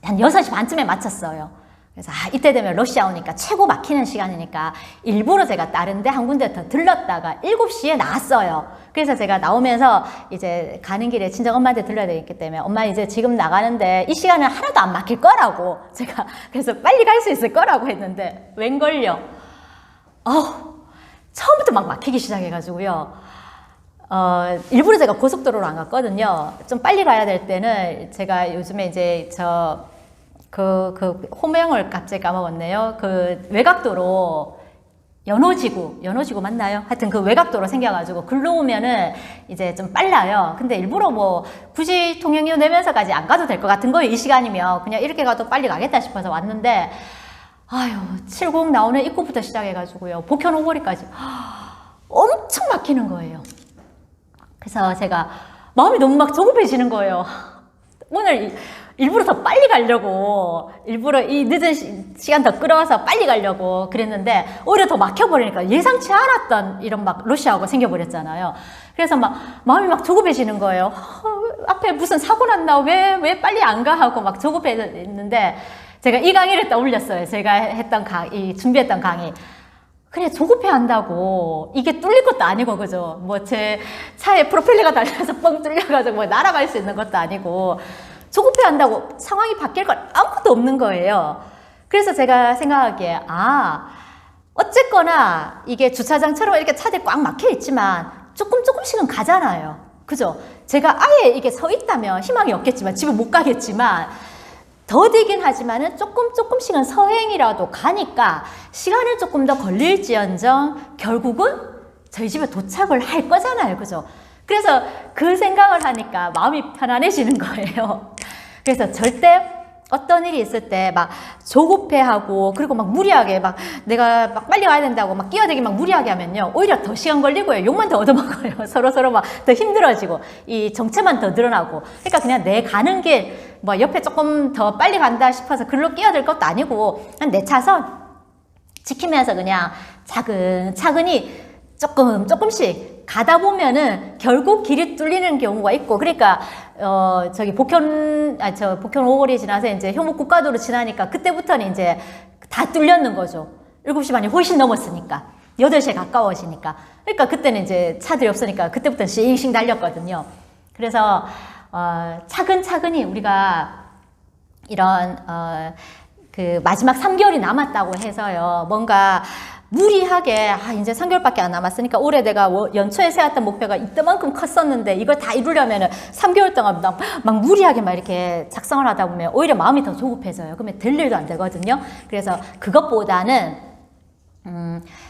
A: 한 6시 반쯤에 마쳤어요. 그래서 이때 되면 러시아 오니까 최고 막히는 시간이니까 일부러 제가 다른데 한 군데 더 들렀다가 7시에 나왔어요. 그래서 제가 나오면서 이제 가는 길에 친정 엄마한테 들러야 되기 때문에 엄마 이제 지금 나가는데 이 시간은 하나도 안 막힐 거라고 제가 그래서 빨리 갈 수 있을 거라고 했는데 웬걸요. 처음부터 막 막히기 시작해가지고요. 일부러 제가 고속도로로 안 갔거든요. 좀 빨리 가야 될 때는 제가 요즘에 이제 호명을 갑자기 까먹었네요. 그 외곽도로 연호지구 맞나요? 하여튼 그 외곽도로 생겨가지고 글로 오면은 이제 좀 빨라요. 근데 일부러 뭐 굳이 통행료 내면서까지 안 가도 될 것 같은 거예요. 이 시간이면 그냥 이렇게 가도 빨리 가겠다 싶어서 왔는데, 70 나오는 입구부터 시작해가지고요. 복현 오거리까지 엄청 막히는 거예요. 그래서 제가 마음이 너무 막 조급해지는 거예요. 오늘 일부러 더 빨리 가려고, 일부러 이 늦은 시간 더 끌어와서 빨리 가려고 그랬는데 오히려 더 막혀버리니까 예상치 않았던 이런 막 러시아가 생겨버렸잖아요. 그래서 막 마음이 막 조급해지는 거예요. 앞에 무슨 사고 났나? 왜 빨리 안 가? 하고 막 조급해졌는데 제가 이 강의를 떠올렸어요. 제가 했던 준비했던 강의. 그래, 조급해 한다고 이게 뚫릴 것도 아니고, 그죠? 뭐 제 차에 프로펠러가 달려서 뻥 뚫려가지고 뭐 날아갈 수 있는 것도 아니고, 조급해 한다고 상황이 바뀔 건 아무것도 없는 거예요. 그래서 제가 생각하기에 어쨌거나 이게 주차장처럼 이렇게 차들이 꽉 막혀 있지만 조금씩은 가잖아요. 그죠? 제가 아예 이게 서 있다면 희망이 없겠지만 집에 못 가겠지만 더디긴 하지만은 조금씩은 서행이라도 가니까 시간을 조금 더 걸릴지언정 결국은 저희 집에 도착을 할 거잖아요. 그죠? 그래서 그 생각을 하니까 마음이 편안해지는 거예요. 그래서 절대 어떤 일이 있을 때 막 조급해하고 그리고 막 무리하게 막 내가 막 빨리 가야 된다고 막 끼어들기 막 무리하게 하면요. 오히려 더 시간 걸리고요. 욕만 더 얻어먹어요. 서로 막 더 힘들어지고 이 정체만 더 늘어나고. 그러니까 그냥 내 가는 길 뭐 옆에 조금 더 빨리 간다 싶어서 글로 끼어들 것도 아니고 그냥 내 차선 지키면서 그냥 차근차근히 조금씩 가다 보면은 결국 길이 뚫리는 경우가 있고, 그러니까 복현 오거리 지나서 이제 효목 국가도로 지나니까 그때부터는 이제 다 뚫렸는 거죠. 7시 반이 훨씬 넘었으니까 8시에 가까워지니까. 그러니까 그때는 이제 차들이 없으니까 그때부터는 싱싱 달렸거든요. 그래서 차근차근히 우리가 이런 그 마지막 3개월이 남았다고 해서요. 뭔가 무리하게 이제 3개월밖에 안 남았으니까 올해 내가 연초에 세웠던 목표가 이때만큼 컸었는데 이걸 다 이루려면은 3개월 동안 막 무리하게 막 이렇게 작성을 하다 보면 오히려 마음이 더 조급해져요. 그러면 될 일도 안 되거든요. 그래서 그것보다는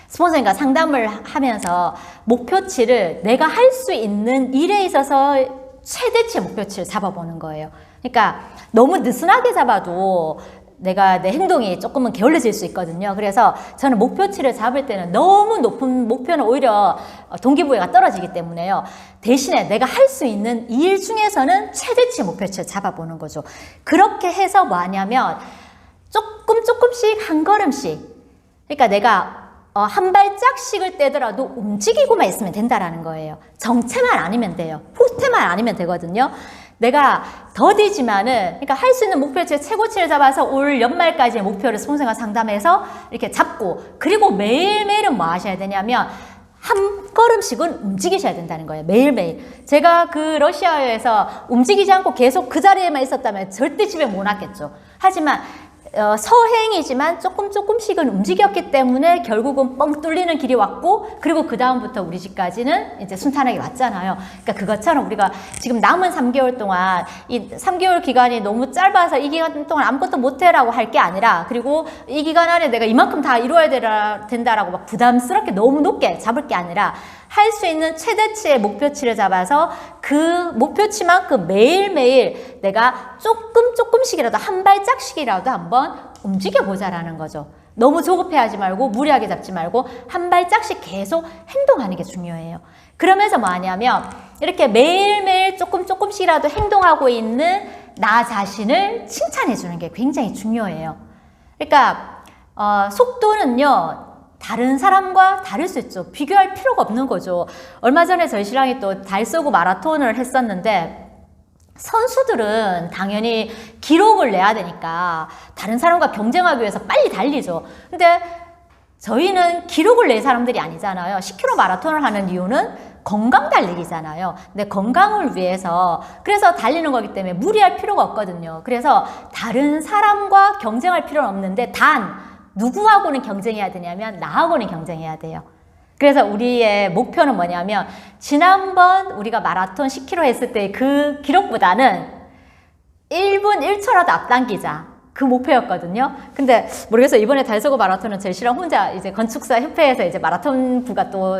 A: 스폰서님과 상담을 하면서 목표치를 내가 할 수 있는 일에 있어서 최대치의 목표치를 잡아보는 거예요. 그러니까 너무 느슨하게 잡아도 내가 내 행동이 조금은 게을러질 수 있거든요. 그래서 저는 목표치를 잡을 때는 너무 높은 목표는 오히려 동기부여가 떨어지기 때문에요. 대신에 내가 할 수 있는 일 중에서는 최대치 목표치를 잡아보는 거죠. 그렇게 해서 뭐 하냐면 조금씩 한 걸음씩, 그러니까 내가 한 발짝씩을 떼더라도 움직이고만 있으면 된다라는 거예요. 정체만 아니면 돼요. 포스트만 아니면 되거든요. 내가 더디지만은, 그러니까 할 수 있는 목표치의 최고치를 잡아서 올 연말까지의 목표를 스폰서가 상담해서 이렇게 잡고, 그리고 매일매일은 뭐 하셔야 되냐면 한 걸음씩은 움직이셔야 된다는 거예요. 매일매일. 제가 그 러시아에서 움직이지 않고 계속 그 자리에만 있었다면 절대 집에 못 왔겠죠. 하지만 서행이지만 조금씩은 움직였기 때문에 결국은 뻥 뚫리는 길이 왔고, 그리고 그 다음부터 우리 집까지는 이제 순탄하게 왔잖아요. 그러니까 그것처럼 우리가 지금 남은 3개월 동안, 이 3개월 기간이 너무 짧아서 이 기간 동안 아무것도 못해라고 할 게 아니라, 그리고 이 기간 안에 내가 이만큼 다 이루어야 된다라고 막 부담스럽게 너무 높게 잡을 게 아니라, 할 수 있는 최대치의 목표치를 잡아서 그 목표치만큼 매일매일 내가 조금씩이라도 한 발짝씩이라도 한번 움직여보자라는 거죠. 너무 조급해하지 말고 무리하게 잡지 말고 한 발짝씩 계속 행동하는 게 중요해요. 그러면서 뭐 하냐면 이렇게 매일매일 조금씩이라도 행동하고 있는 나 자신을 칭찬해 주는 게 굉장히 중요해요. 그러니까 속도는요, 다른 사람과 다를 수 있죠. 비교할 필요가 없는 거죠. 얼마 전에 저희 신랑이 또 달서구 마라톤을 했었는데, 선수들은 당연히 기록을 내야 되니까 다른 사람과 경쟁하기 위해서 빨리 달리죠. 근데 저희는 기록을 낼 사람들이 아니잖아요. 10km 마라톤을 하는 이유는 건강 달리기잖아요. 근데 건강을 위해서, 그래서 달리는 거기 때문에 무리할 필요가 없거든요. 그래서 다른 사람과 경쟁할 필요는 없는데, 단 누구하고는 경쟁해야 되냐면 나하고는 경쟁해야 돼요. 그래서 우리의 목표는 뭐냐면, 지난번 우리가 마라톤 10km 했을 때 그 기록보다는 1분 1초라도 앞당기자, 그 목표였거든요. 근데 모르겠어요. 이번에 달서구 마라톤은 제 신랑 혼자 이제 건축사 협회에서 이제 마라톤부가 또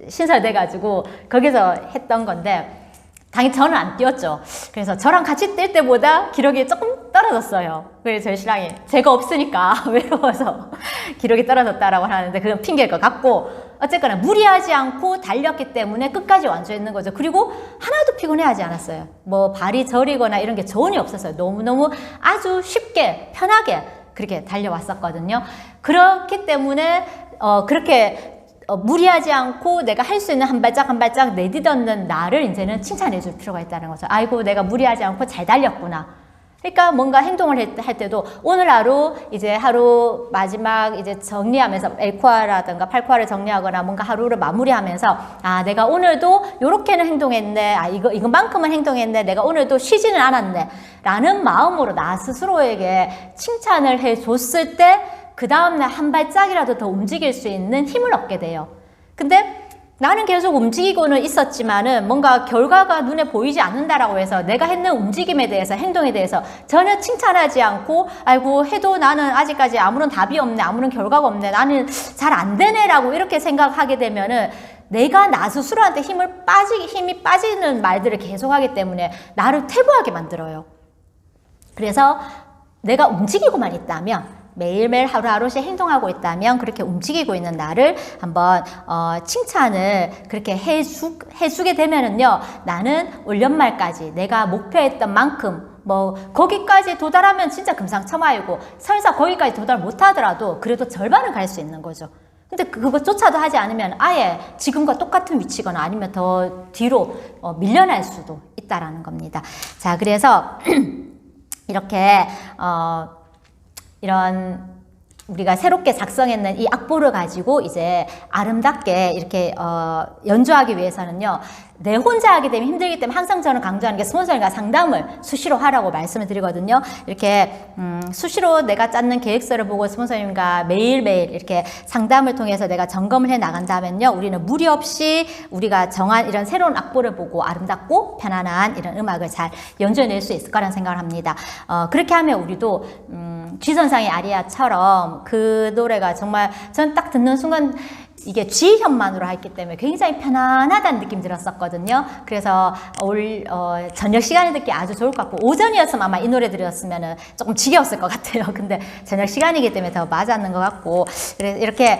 A: 신설돼가지고 거기서 했던 건데, 당연히 저는 안 뛰었죠. 그래서 저랑 같이 뛸 때보다 기록이 조금 떨어졌어요. 그래서 저희 신랑이 제가 없으니까 외로워서 기록이 떨어졌다라고 하는데, 그건 핑계일 것 같고, 어쨌거나 무리하지 않고 달렸기 때문에 끝까지 완주했는 거죠. 그리고 하나도 피곤해하지 않았어요. 뭐 발이 저리거나 이런 게 전혀 없었어요. 너무너무 아주 쉽게 편하게 그렇게 달려왔었거든요. 그렇기 때문에 그렇게 무리하지 않고 내가 할 수 있는 한 발짝 한 발짝 내딛었는 나를 이제는 칭찬해 줄 필요가 있다는 거죠. 아이고, 내가 무리하지 않고 잘 달렸구나. 그러니까 뭔가 행동을 할 때도 오늘 하루 이제 하루 마지막 이제 정리하면서 L코어라든가 8코어를 정리하거나 뭔가 하루를 마무리하면서, 아, 내가 오늘도 요렇게는 행동했네. 아, 이거만큼은 행동했네. 내가 오늘도 쉬지는 않았네. 라는 마음으로 나 스스로에게 칭찬을 해 줬을 때, 그 다음날 한 발짝이라도 더 움직일 수 있는 힘을 얻게 돼요. 근데 나는 계속 움직이고는 있었지만은 뭔가 결과가 눈에 보이지 않는다라고 해서 내가 했는 움직임에 대해서, 행동에 대해서 전혀 칭찬하지 않고, 아이고, 해도 나는 아직까지 아무런 답이 없네, 아무런 결과가 없네, 나는 잘 안 되네 라고 이렇게 생각하게 되면은 내가 나 스스로한테 힘이 빠지는 말들을 계속하기 때문에 나를 퇴보하게 만들어요. 그래서 내가 움직이고만 있다면, 매일매일 하루하루씩 행동하고 있다면, 그렇게 움직이고 있는 나를 한번 칭찬을 그렇게 해주게 되면은요, 나는 올 연말까지 내가 목표했던 만큼, 뭐 거기까지 도달하면 진짜 금상첨화이고, 설사 거기까지 도달 못하더라도 그래도 절반은 갈 수 있는 거죠. 근데 그것조차도 하지 않으면 아예 지금과 똑같은 위치거나 아니면 더 뒤로 밀려날 수도 있다라는 겁니다. 자, 그래서 이렇게 이런 우리가 새롭게 작성했는 이 악보를 가지고 이제 아름답게 이렇게 연주하기 위해서는요, 내 혼자 하게 되면 힘들기 때문에 항상 저는 강조하는 게 스폰서님과 상담을 수시로 하라고 말씀을 드리거든요. 이렇게 수시로 내가 짰는 계획서를 보고 스폰서님과 매일매일 이렇게 상담을 통해서 내가 점검을 해 나간다면요, 우리는 무리 없이 우리가 정한 이런 새로운 악보를 보고 아름답고 편안한 이런 음악을 잘 연주해낼 수 있을 거라는 생각을 합니다. 그렇게 하면 우리도 G선상의 아리아처럼 그 노래가 정말 전 딱 듣는 순간 이게 G현만으로 했기 때문에 굉장히 편안하다는 느낌 들었었거든요. 그래서 저녁 시간에 듣기 아주 좋을 것 같고, 오전이었으면 아마 이 노래 들었으면 조금 지겨웠을 것 같아요. 근데 저녁 시간이기 때문에 더 맞았는 것 같고, 그래서 이렇게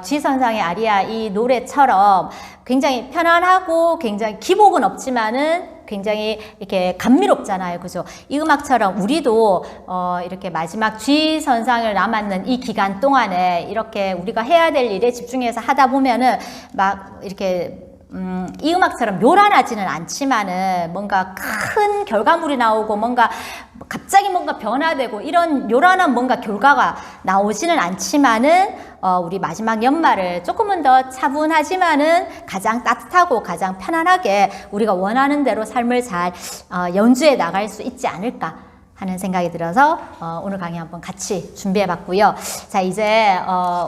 A: G선상의 아리아 이 노래처럼 굉장히 편안하고 굉장히 기복은 없지만은 굉장히 이렇게 감미롭잖아요. 그죠? 이 음악처럼 우리도 이렇게 마지막 G선상을 남았는 이 기간 동안에 이렇게 우리가 해야 될 일에 집중해서 하다 보면은 막 이렇게 이 음악처럼 요란하지는 않지만은 뭔가 큰 결과물이 나오고 뭔가 갑자기 뭔가 변화되고 이런 요란한 뭔가 결과가 나오지는 않지만은 우리 마지막 연말을 조금은 더 차분하지만은 가장 따뜻하고 가장 편안하게 우리가 원하는 대로 삶을 잘 연주해 나갈 수 있지 않을까, 하는 생각이 들어서 오늘 강의 한번 같이 준비해봤고요. 자, 이제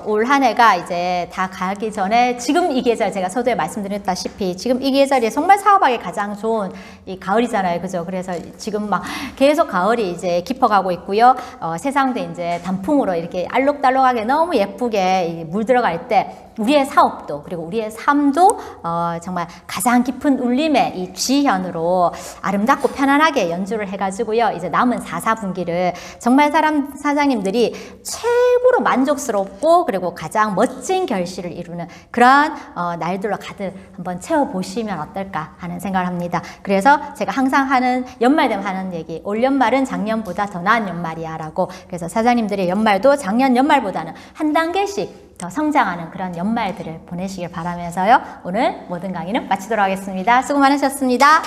A: 올 한 해가 이제 다 가기 전에 지금 이 계절 제가 서두에 말씀드렸다시피 지금 이 계절이 정말 사업하기 가장 좋은 이 가을이잖아요, 그죠? 그래서 지금 막 계속 가을이 이제 깊어가고 있고요. 세상도 이제 단풍으로 이렇게 알록달록하게 너무 예쁘게 물 들어갈 때 우리의 사업도 그리고 우리의 삶도 정말 가장 깊은 울림의 이 G현으로 아름답고 편안하게 연주를 해가지고요. 이제 남은 4, 4분기를 정말 사장님들이 최고로 만족스럽고 그리고 가장 멋진 결실을 이루는 그러한 날들로 가득 한번 채워보시면 어떨까 하는 생각을 합니다. 그래서 제가 항상 하는 연말 되면 하는 얘기, 올 연말은 작년보다 더 나은 연말이야 라고. 그래서 사장님들의 연말도 작년 연말보다는 한 단계씩 더 성장하는 그런 연말들을 보내시길 바라면서요. 오늘 모든 강의는 마치도록 하겠습니다. 수고 많으셨습니다.